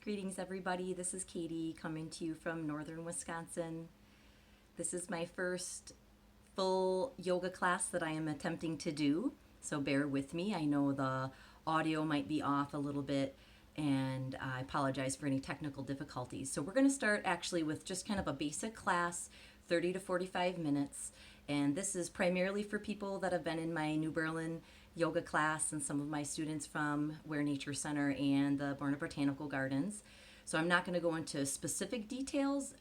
Greetings, everybody. This is Katie coming to you from northern Wisconsin. This is my first full yoga class that I am attempting to do, so bear with me. I know the audio might be off a little bit, and I apologize for any technical difficulties. So we're going to start actually with just kind of a basic class, 30 to 45 minutes, and this is primarily for people that have been in my New Berlin yoga class and some of my students from Ware Nature Center and the Borna Botanical Gardens. So I'm not going to go into specific details.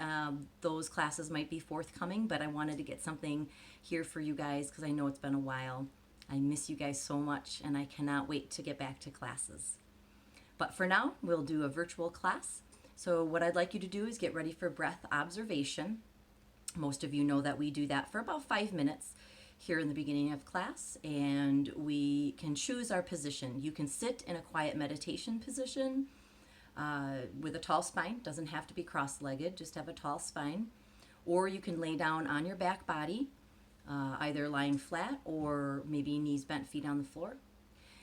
Those classes might be forthcoming, but I wanted to get something here for you guys because I know it's been a while. I miss you guys so much, and I cannot wait to get back to classes. But for now, we'll do a virtual class. So what I'd like you to do is get ready for breath observation. Most of you know that we do that for about 5 minutes here in the beginning of class, and we can choose our position. You can sit in a quiet meditation position with a tall spine. Doesn't have to be cross-legged, just have a tall spine. Or you can lay down on your back body, either lying flat or maybe knees bent, feet on the floor.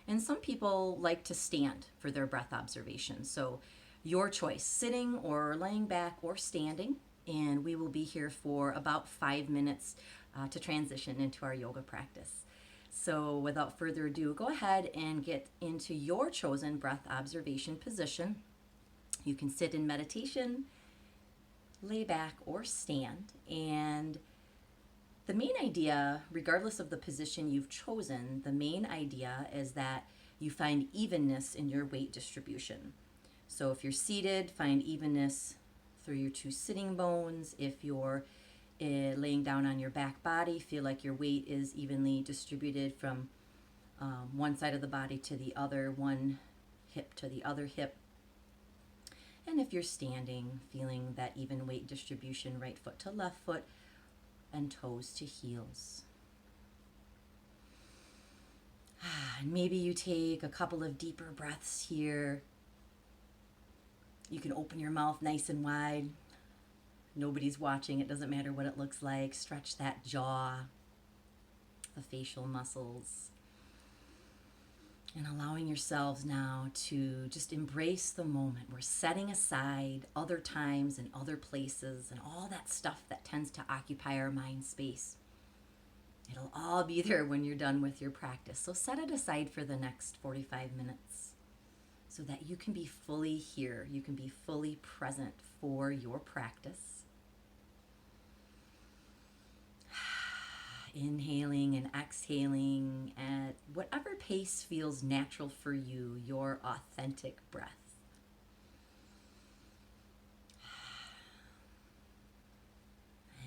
And some people like to stand for their breath observation. So your choice, sitting or laying back or standing. And we will be here for about 5 minutes to transition into our yoga practice. So without further ado, go ahead and get into your chosen breath observation position. You can sit in meditation, lay back, or stand. And the main idea, regardless of the position you've chosen, the main idea is that you find evenness in your weight distribution. So if you're seated, find evenness through your two sitting bones. If you're laying down on your back body, feel like your weight is evenly distributed from one side of the body to the other, one hip to the other hip. And if you're standing, feeling that even weight distribution, right foot to left foot and toes to heels. And maybe you take a couple of deeper breaths here. You can open your mouth nice and wide. Nobody's watching. It doesn't matter what it looks like. Stretch that jaw, the facial muscles. And allowing yourselves now to just embrace the moment. We're setting aside other times and other places and all that stuff that tends to occupy our mind space. It'll all be there when you're done with your practice. So set it aside for the next 45 minutes so that you can be fully here. You can be fully present for your practice. Inhaling and exhaling at whatever pace feels natural for you, your authentic breath.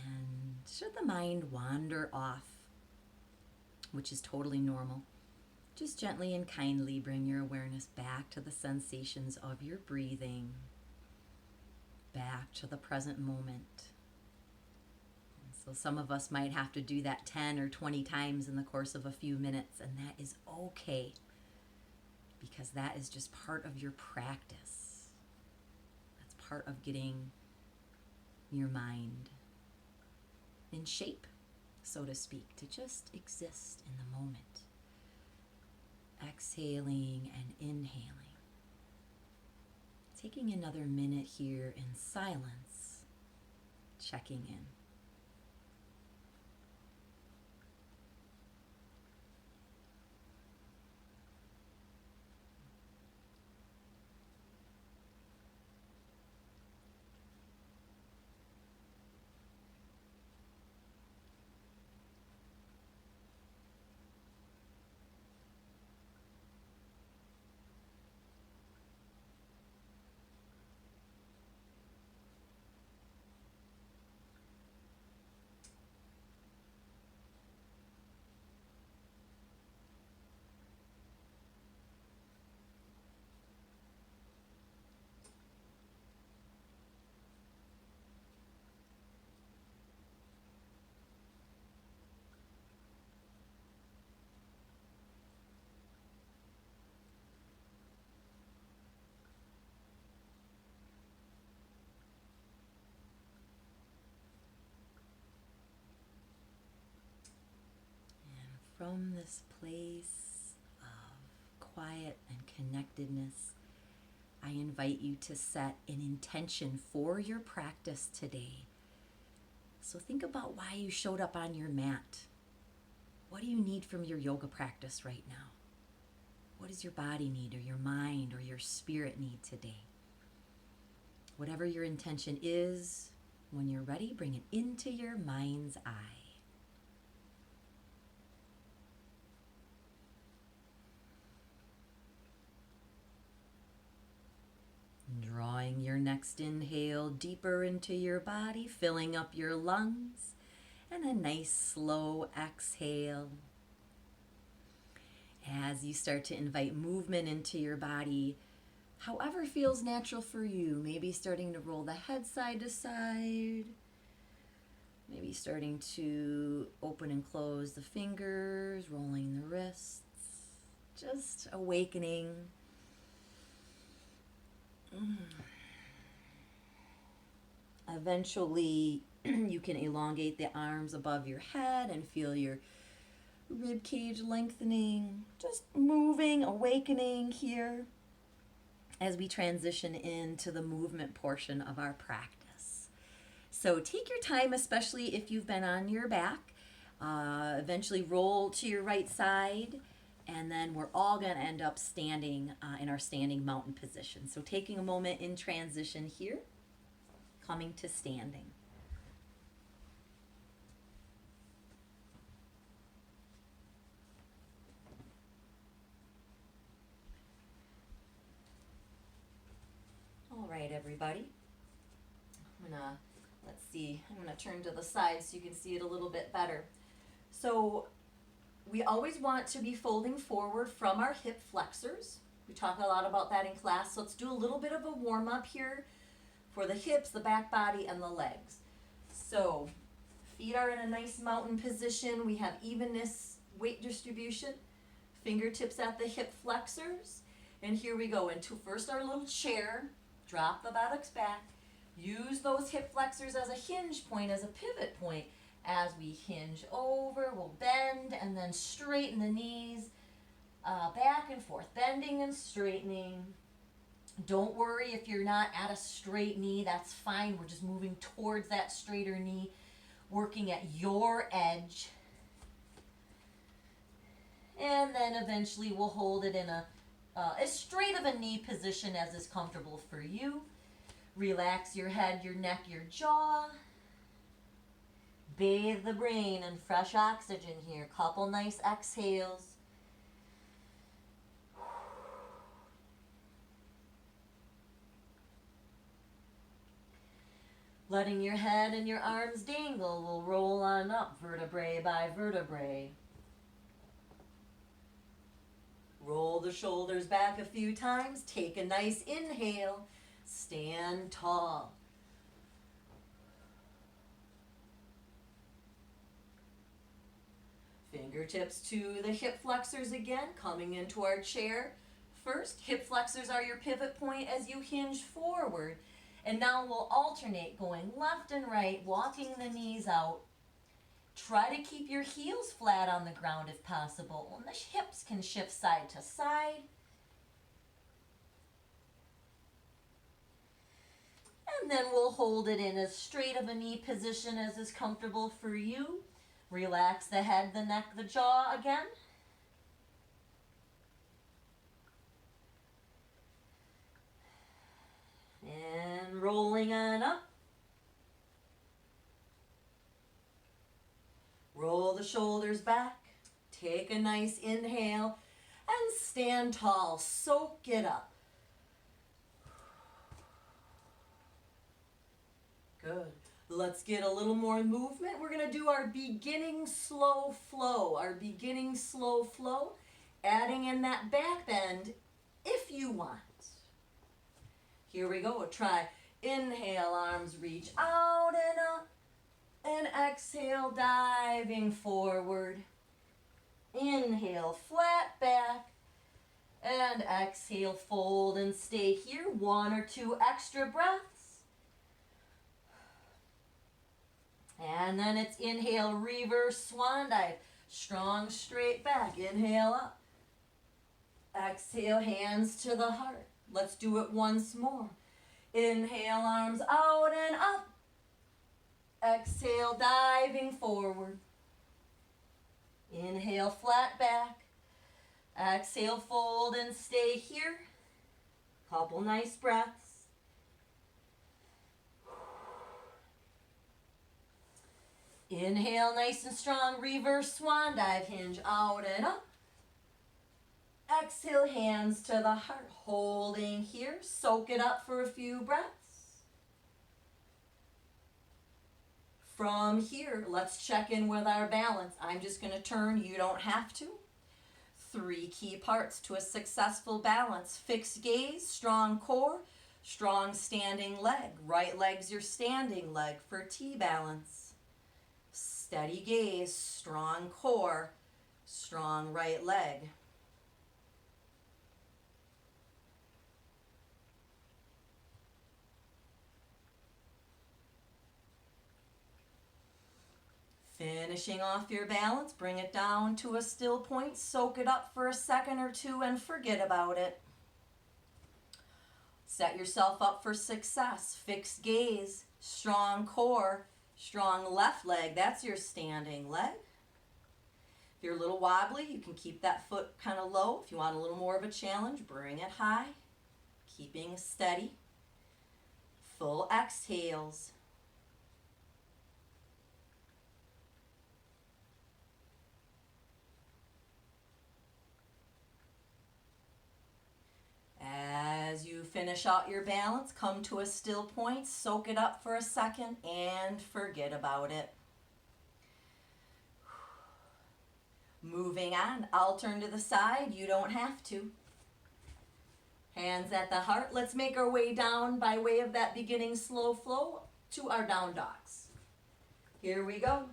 And should the mind wander off, which is totally normal, just gently and kindly bring your awareness back to the sensations of your breathing, back to the present moment. So some of us might have to do that 10 or 20 times in the course of a few minutes, and that is okay, because that is just part of your practice. That's part of getting your mind in shape, so to speak, to just exist in the moment. Exhaling and inhaling. Taking another minute here in silence, checking in. From this place of quiet and connectedness, I invite you to set an intention for your practice today. So think about why you showed up on your mat. What do you need from your yoga practice right now? What does your body need, or your mind, or your spirit need today? Whatever your intention is, when you're ready, bring it into your mind's eye. Drawing your next inhale deeper into your body, filling up your lungs, and a nice slow exhale. As you start to invite movement into your body, however feels natural for you, maybe starting to roll the head side to side, maybe starting to open and close the fingers, rolling the wrists, just awakening. Eventually, you can elongate the arms above your head and feel your rib cage lengthening, just moving, awakening here as we transition into the movement portion of our practice. So take your time, especially if you've been on your back. Eventually roll to your right side, and then we're all going to end up standing in our standing mountain position. So taking a moment in transition here, coming to standing. All right, everybody. I'm gonna turn to the side so you can see it a little bit better. So we always want to be folding forward from our hip flexors. We talk a lot about that in class. So let's do a little bit of a warm up here for the hips, the back body, and the legs. So feet are in a nice mountain position. We have evenness, weight distribution, fingertips at the hip flexors. And here we go into first our little chair. Drop the buttocks back. Use those hip flexors as a hinge point, as a pivot point. As we hinge over, we'll bend and then straighten the knees back and forth, bending and straightening. Don't worry if you're not at a straight knee, that's fine. We're just moving towards that straighter knee, working at your edge. And then eventually we'll hold it in as straight of a knee position as is comfortable for you. Relax your head, your neck, your jaw. Bathe the brain in fresh oxygen here. Couple nice exhales. Letting your head and your arms dangle, we'll roll on up vertebrae by vertebrae. Roll the shoulders back a few times. Take a nice inhale. Stand tall. Fingertips to the hip flexors again, coming into our chair. First, hip flexors are your pivot point as you hinge forward. And now we'll alternate going left and right, walking the knees out. Try to keep your heels flat on the ground if possible. And the hips can shift side to side. And then we'll hold it in as straight of a knee position as is comfortable for you. Relax the head, the neck, the jaw again. And rolling on up. Roll the shoulders back. Take a nice inhale and stand tall. Soak it up. Good. Let's get a little more movement. We're going to do our beginning slow flow. Our beginning slow flow. Adding in that back bend if you want. Here we go. We'll try. Inhale, arms reach out and up. And exhale, diving forward. Inhale, flat back. And exhale, fold and stay here. 1 or 2 extra breaths. And then it's inhale, reverse swan dive. Strong, straight back. Inhale up. Exhale, hands to the heart. Let's do it once more. Inhale, arms out and up. Exhale, diving forward. Inhale, flat back. Exhale, fold and stay here. Couple nice breaths. Inhale, nice and strong, reverse swan dive, hinge out and up. Exhale, hands to the heart, holding here. Soak it up for a few breaths. From here, let's check in with our balance. I'm just going to turn, you don't have to. 3 key parts to a successful balance. Fixed gaze, strong core, strong standing leg. Right leg's your standing leg for T balance. Steady gaze, strong core, strong right leg. Finishing off your balance, bring it down to a still point, soak it up for a second or two and forget about it. Set yourself up for success. Fixed gaze, strong core, strong left leg, that's your standing leg. If you're a little wobbly, you can keep that foot kind of low. If you want a little more of a challenge, bring it high, keeping steady. Full exhales. As you finish out your balance, come to a still point, soak it up for a second, and forget about it. Moving on, I'll turn to the side, you don't have to. Hands at the heart, let's make our way down by way of that beginning slow flow to our down dogs. Here we go.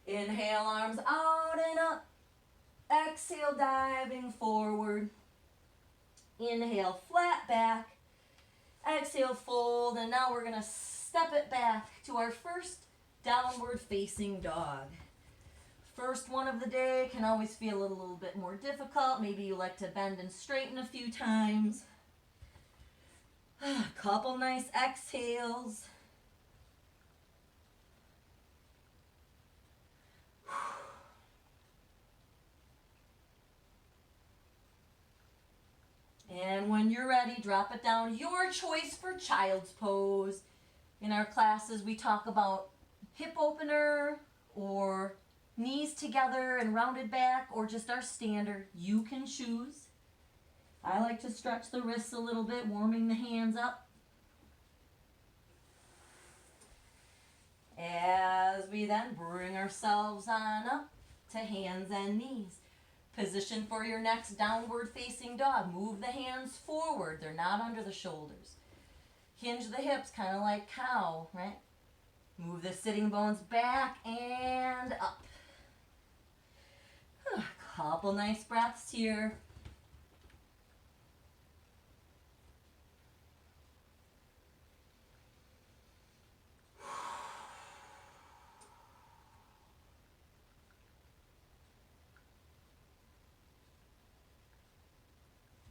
Inhale, arms out and up. Exhale, diving forward. Inhale, flat back. Exhale, fold, and now we're going to step it back to our first downward facing dog. First one of the day can always feel a little bit more difficult. Maybe you like to bend and straighten a few times. Couple nice exhales. And when you're ready, drop it down. Your choice for child's pose. In our classes, we talk about hip opener or knees together and rounded back or just our standard. You can choose. I like to stretch the wrists a little bit, warming the hands up. As we then bring ourselves on up to hands and knees. Position for your next downward facing dog. Move the hands forward. They're not under the shoulders. Hinge the hips, kind of like cow, right? Move the sitting bones back and up. Couple nice breaths here.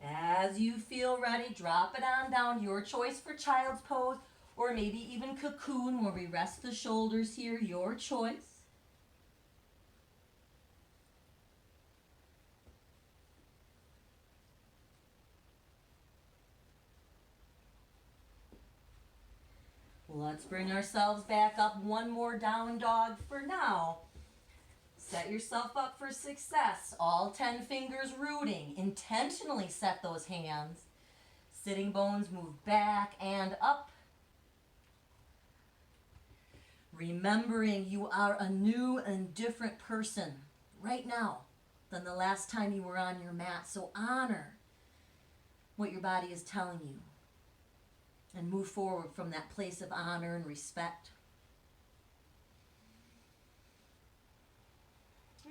As you feel ready, drop it on down. Your choice for child's pose or maybe even cocoon where we rest the shoulders here. Your choice. Let's bring ourselves back up. One more down dog for now. Set yourself up for success. All 10 fingers rooting. Intentionally set those hands. Sitting bones move back and up. Remembering you are a new and different person right now than the last time you were on your mat. So honor what your body is telling you and move forward from that place of honor and respect.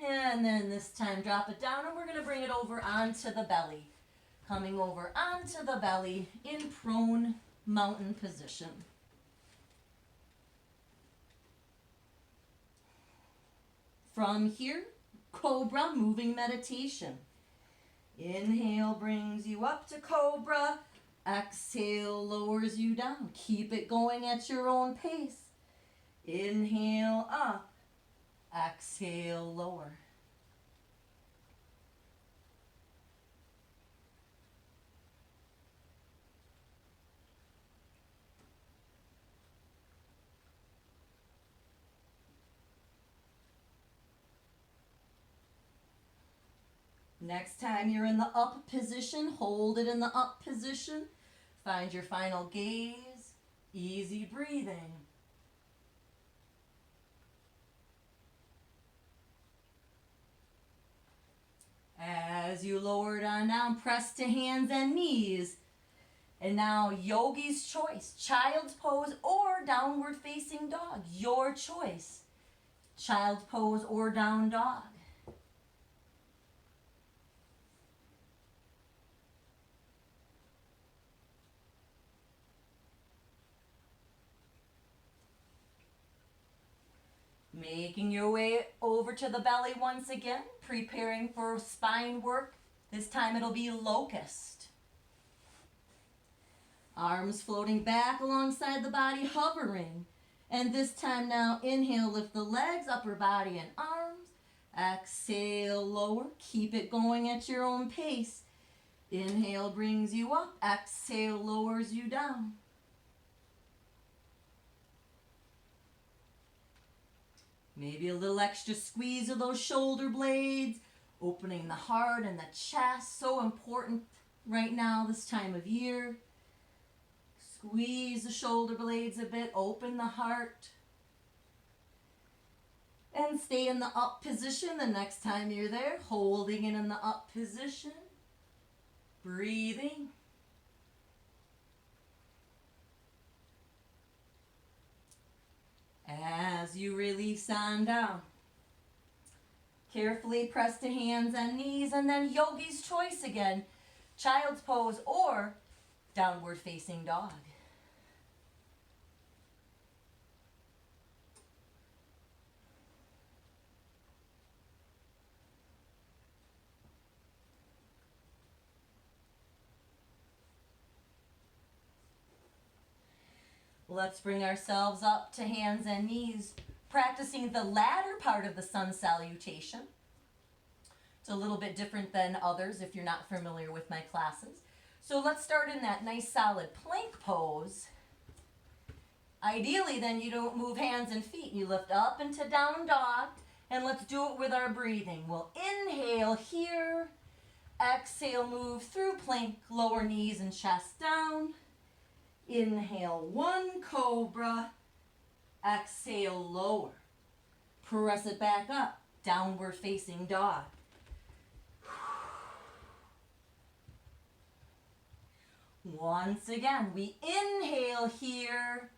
And then this time drop it down and we're going to bring it over onto the belly. Coming over onto the belly in prone mountain position. From here, cobra moving meditation. Inhale brings you up to cobra. Exhale lowers you down. Keep it going at your own pace. Inhale up. Exhale lower. Next time you're in the up position, hold it in the up position. Find your final gaze. Easy breathing. As you lower it on down, press to hands and knees. And now yogi's choice, child's pose or downward facing dog. Your choice. Child's pose or down dog. Making your way over to the belly once again, preparing for spine work. This time it'll be locust. Arms floating back alongside the body, hovering. And this time now, inhale, lift the legs, upper body and arms. Exhale, lower. Keep it going at your own pace. Inhale brings you up. Exhale lowers you down. Maybe a little extra squeeze of those shoulder blades, opening the heart and the chest. So important right now, this time of year. Squeeze the shoulder blades a bit, open the heart. And stay in the up position the next time you're there, holding it in the up position. Breathing. As you release on down, carefully press to hands and knees, and then yogi's choice again, child's pose or downward facing dog. Let's bring ourselves up to hands and knees, practicing the latter part of the sun salutation. It's a little bit different than others if you're not familiar with my classes. So let's start in that nice solid plank pose. Ideally then you don't move hands and feet. You lift up into down dog, and let's do it with our breathing. We'll inhale here, exhale, move through plank, lower knees and chest down. Inhale, one cobra. Exhale, lower. Press it back up, downward facing dog. Once again, we inhale here.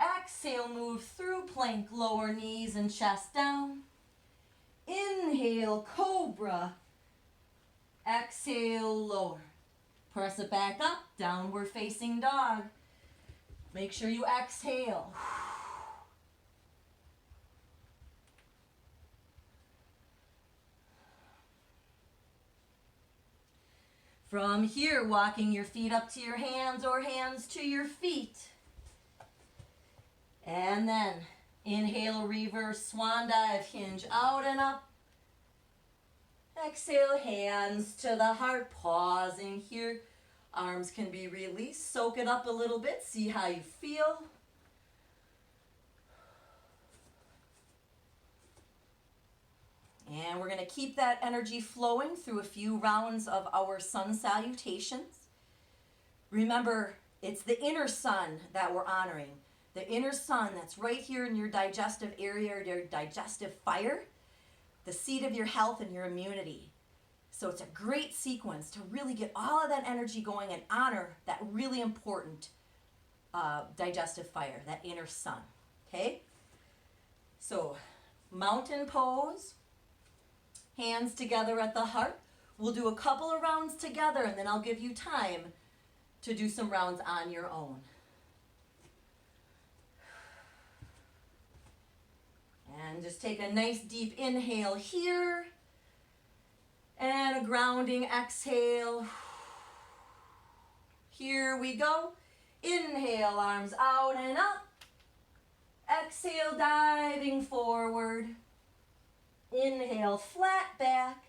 Exhale, move through plank, lower knees and chest down. Inhale, cobra. Exhale, lower. Press it back up, downward facing dog. Make sure you exhale. From here, walking your feet up to your hands or hands to your feet. And then inhale, reverse swan dive, hinge out and up. Exhale, hands to the heart, pausing here. Arms can be released. Soak it up a little bit. See how you feel. And we're going to keep that energy flowing through a few rounds of our sun salutations. Remember, it's the inner sun that we're honoring. The inner sun that's right here in your digestive area, or your digestive fire, the seat of your health and your immunity. So it's a great sequence to really get all of that energy going and honor that really important digestive fire, that inner sun. Okay? So, mountain pose, hands together at the heart. We'll do a couple of rounds together, and then I'll give you time to do some rounds on your own. And just take a nice deep inhale here. And a grounding exhale Here we go. Inhale, arms out and up. Exhale, diving forward. Inhale, flat back.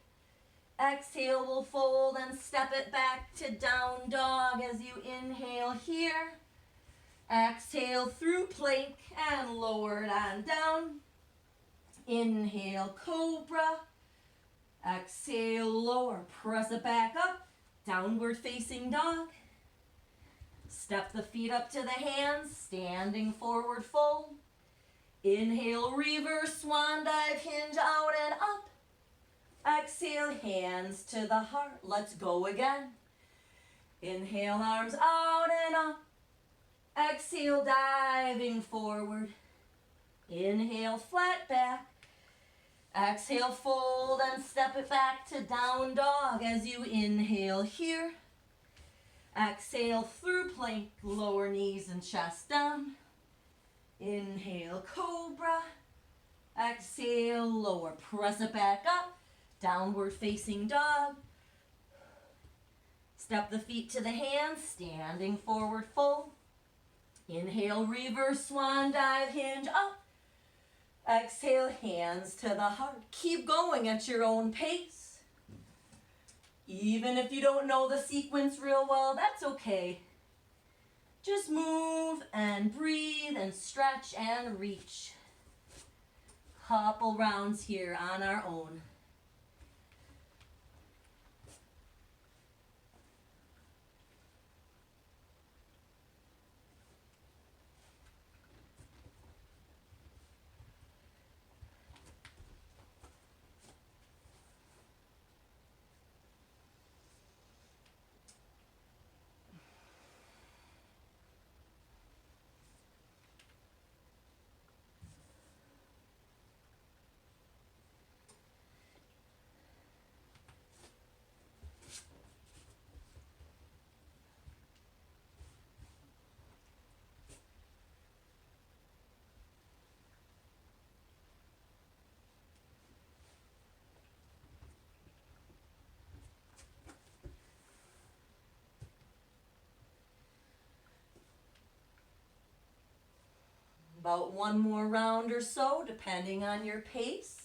Exhale, we'll fold and step it back to down dog as you inhale here. Exhale through plank and lower it on down. Inhale, cobra. Exhale, lower, press it back up. Downward facing dog. Step the feet up to the hands, standing forward fold. Inhale, reverse swan dive, hinge out and up. Exhale, hands to the heart. Let's go again. Inhale, arms out and up. Exhale, diving forward. Inhale, flat back. Exhale, fold and step it back to down dog as you inhale here. Exhale through plank, lower knees and chest down. Inhale, cobra. Exhale, lower, press it back up. Downward facing dog. Step the feet to the hands, standing forward fold. Inhale, reverse swan dive, hinge up. Exhale, hands to the heart. Keep going at your own pace. Even if you don't know the sequence real well, that's okay. Just move and breathe and stretch and reach. Couple rounds here on our own. About one more round or so, depending on your pace.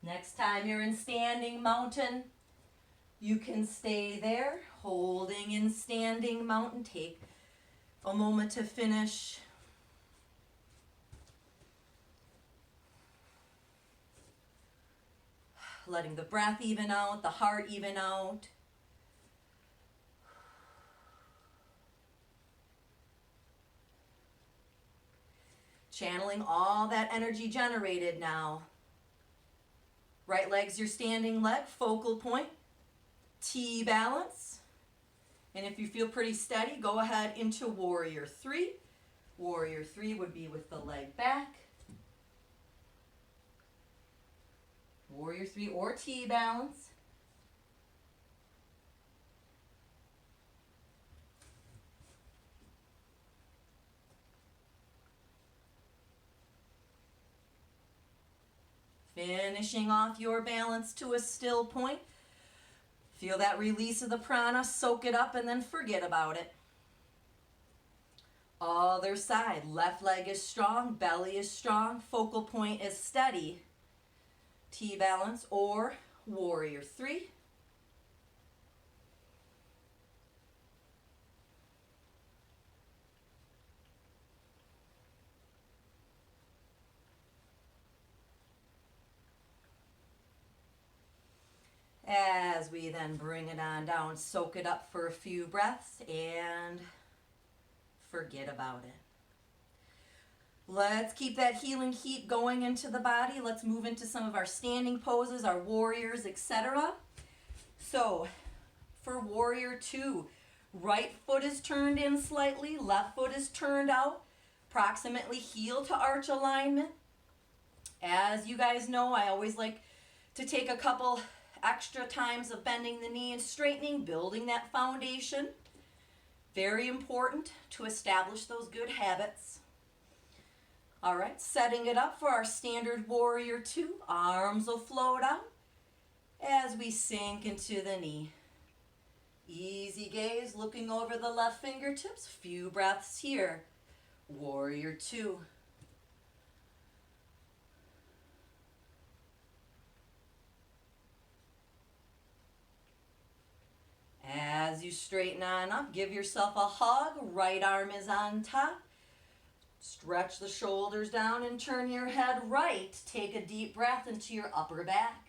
Next time you're in standing mountain, you can stay there, holding in standing mountain. Take a moment to finish. Letting the breath even out, the heart even out. Channeling all that energy generated now. Right leg's your standing leg, focal point, T balance. And if you feel pretty steady, go ahead into warrior three. Warrior three would be with the leg back. Warrior three or T balance. Finishing off your balance to a still point. Feel that release of the prana, soak it up and then forget about it. Other side, left leg is strong, belly is strong, focal point is steady. T balance or warrior three. As we then bring it on down, soak it up for a few breaths and forget about it. Let's keep that healing heat going into the body. Let's move into some of our standing poses, our warriors, etc. So for warrior two, right foot is turned in slightly, left foot is turned out. Approximately heel to arch alignment. As you guys know, I always like to take a couple extra times of bending the knee and straightening, building that foundation. Very important to establish those good habits. All right, setting it up for our standard warrior two. Arms will float out as we sink into the knee. Easy gaze, looking over the left fingertips. Few breaths here. Warrior two. As you straighten on up, give yourself a hug. Right arm is on top. Stretch the shoulders down and turn your head right. Take a deep breath into your upper back.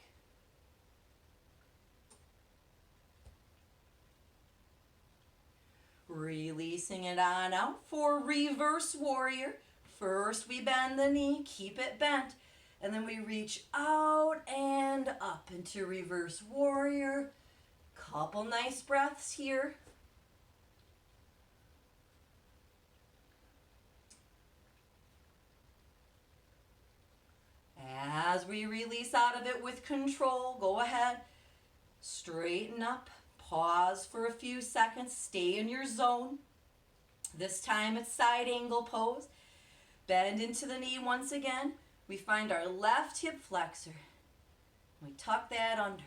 Releasing it on out for reverse warrior. First we bend the knee, keep it bent, and then we reach out and up into reverse warrior. Couple nice breaths here. As we release out of it with control, go ahead, straighten up, pause for a few seconds, stay in your zone. This time it's side angle pose. Bend into the knee once again. We find our left hip flexor. We tuck that under.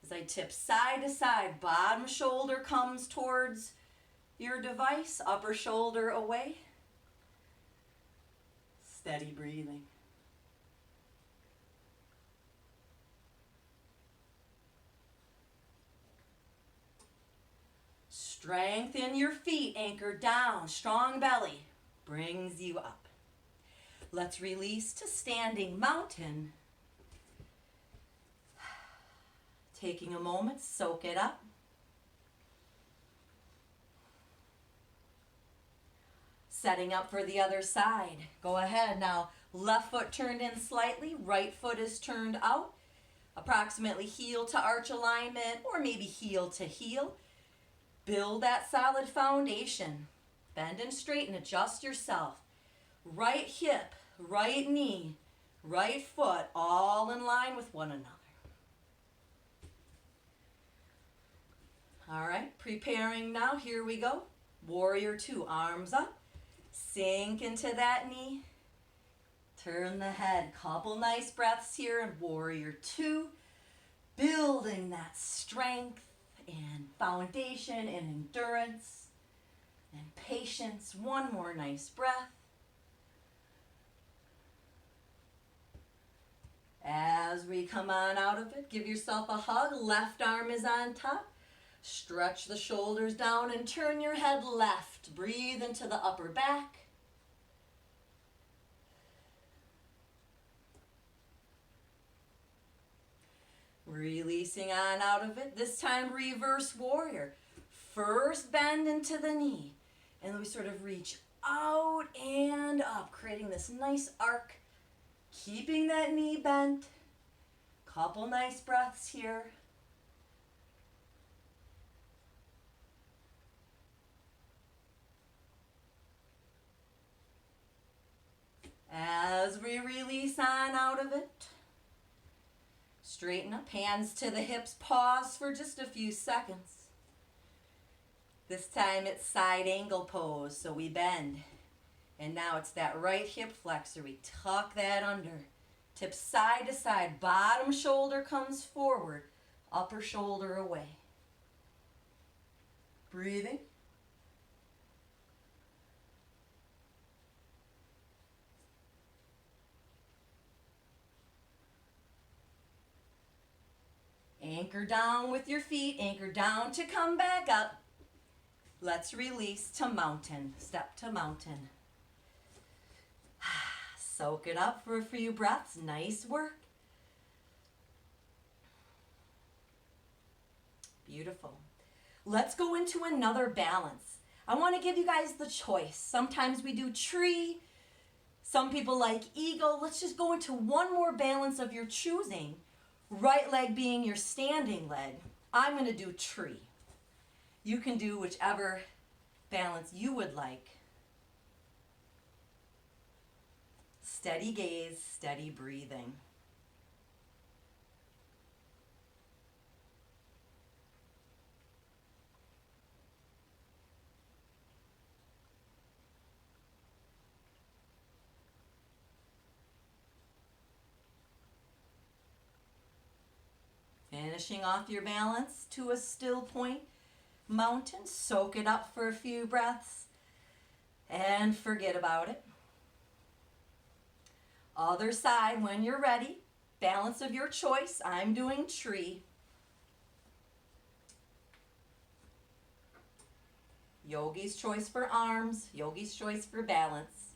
As I tip side to side, bottom shoulder comes towards your device, upper shoulder away. Steady breathing. Strengthen your feet, anchor down, strong belly brings you up. Let's release to standing mountain. Taking a moment, soak it up. Setting up for the other side. Go ahead now, left foot turned in slightly, right foot is turned out. Approximately heel to arch alignment or maybe heel to heel. Build that solid foundation. Bend and straighten, adjust yourself. Right hip, right knee, right foot, all in line with one another. All right, preparing now, here we go. Warrior two, arms up. Sink into that knee. Turn the head, couple nice breaths here in warrior two. Building that strength and foundation and endurance and patience. One more nice breath. As we come on out of it, give yourself a hug. Left arm is on top. Stretch the shoulders down and turn your head left. Breathe into the upper back. Releasing on out of it. This time reverse warrior. First bend into the knee. And then we sort of reach out and up, creating this nice arc. Keeping that knee bent. Couple nice breaths here. As we release on out of it, straighten up, hands to the hips, pause for just a few seconds. This time it's side angle pose, so we bend. And now it's that right hip flexor, we tuck that under. Tip side to side, bottom shoulder comes forward, upper shoulder away. Breathing. Anchor down with your feet, anchor down to come back up. Let's release to mountain, step to mountain. Soak it up for a few breaths, nice work. Beautiful. Let's go into another balance. I want to give you guys the choice. Sometimes we do tree, some people like eagle. Let's just go into one more balance of your choosing. Right leg being your standing leg. I'm going to do tree. You can do whichever balance you would like. Steady gaze, steady breathing. Finishing off your balance to a still point mountain. Soak it up for a few breaths and forget about it. Other side when you're ready. Balance of your choice. I'm doing tree. Yogi's choice for arms. Yogi's choice for balance.